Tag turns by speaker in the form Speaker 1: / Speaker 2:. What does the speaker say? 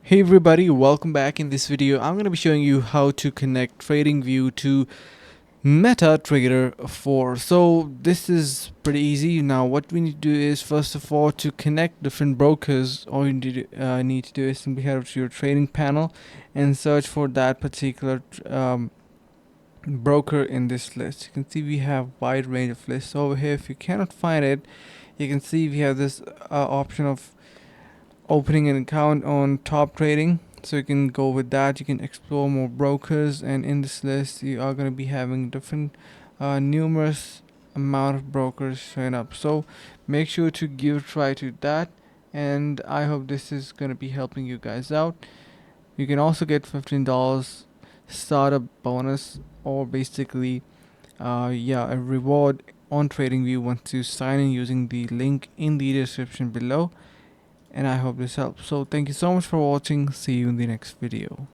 Speaker 1: Hey everybody, welcome back. In this video I'm going to be showing you how to connect TradingView to MetaTrader 4. So this is pretty easy. Now what we need to do is, first of all, to connect different brokers, all you need to do is simply head over to your trading panel and search for that particular broker in this list. You can see we have wide range of lists over here. If you cannot find it, you can see we have this option of opening an account on top trading, so you can go with that. You can explore more brokers, and in this list you are going to be having different numerous amount of brokers showing up, so make sure to give a try to that, and I hope this is going to be helping you guys out. You can also get $15 startup bonus, or basically a reward on TradingView once you sign in using the link in the description below, and I hope this helps. So thank you so much for watching. See you in the next video.